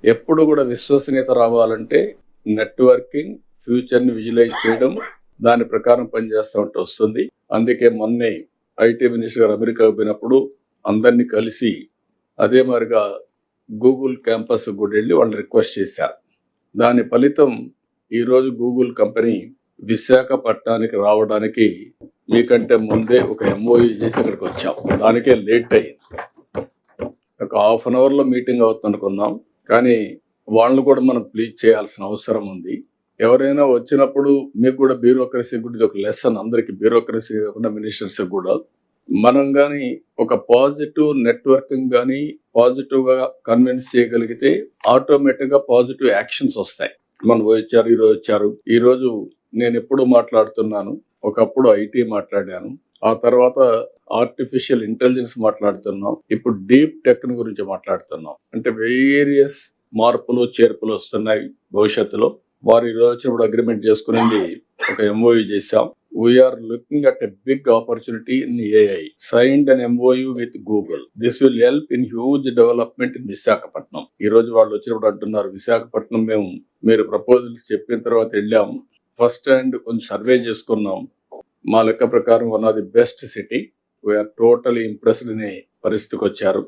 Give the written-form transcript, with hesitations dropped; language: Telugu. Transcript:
ఎప్పుడు కూడా విశ్వసనీయత రావాలంటే నెట్వర్కింగ్, ఫ్యూచర్ని విజువలైజ్ చేయడం, దాని ప్రకారం పనిచేస్తూ ఉంటే వస్తుంది. అందుకే మొన్నే ఐటీ మినిస్టర్ గారు అమెరికాకు పోయినప్పుడు అందరినీ కలిసి అదే మాదిరిగా గూగుల్ క్యాంపస్ కూడా వెళ్ళి వాళ్ళు రిక్వెస్ట్ చేశారు. దాని ఫలితం ఈరోజు గూగుల్ కంపెనీ విశాఖపట్నానికి రావడానికి మీకంటే ముందే ఒక ఎంఓయూ చేసి ఇక్కడికి వచ్చాం. దానికే లేట్ అయింది. ఒక హాఫ్ అన్ అవర్లో మీటింగ్ అవుతుంది అనుకున్నాం, కానీ వాళ్ళని కూడా మనం ప్లీజ్ చేయాల్సిన అవసరం ఉంది. ఎవరైనా వచ్చినప్పుడు మీకు కూడా బ్యూరోక్రసీ కూడా ఇది ఒక లెసన్, అందరికి బ్యూరోక్రసీ కాకుండా మినిస్టర్స్ కూడా మనం కానీ ఒక పాజిటివ్ నెట్వర్కింగ్ కానీ పాజిటివ్గా కన్విన్స్ చేయగలిగితే ఆటోమేటిక్గా పాజిటివ్ యాక్షన్స్ వస్తాయి. మనం వచ్చారు, ఈరోజు వచ్చారు. ఈరోజు నేను ఎప్పుడు మాట్లాడుతున్నాను, ఒకప్పుడు ఐటీ మాట్లాడాను, ఆ తర్వాత ఆర్టిఫిషియల్ ఇంటెలిజెన్స్ మాట్లాడుతున్నాం, ఇప్పుడు డీప్ టెక్ గురించి మాట్లాడుతున్నాం. అంటే వేరియస్ మార్పులు చేర్పులు వస్తున్నాయి భవిష్యత్తులో. వారు ఈరోజు వచ్చినప్పుడు అగ్రిమెంట్ చేసుకునేది ఒక ఎంఓయూ చేశాం. We are looking at a big opportunity in AI. Signed an MOU with Google. This will help in huge development in Visakhapatnam. ఈ రోజు వాళ్ళు వచ్చినప్పుడు అంటున్నారు, విశాఖపట్నం మీరు ప్రపోజల్స్ చెప్పిన తర్వాత వెళ్ళాం, ఫస్ట్ హ్యాండ్ కొంచెం సర్వే చేసుకున్నాం, మా లెక్క ప్రకారం one of the best city, we are totally impressed అనే పరిస్థితికి వచ్చారు.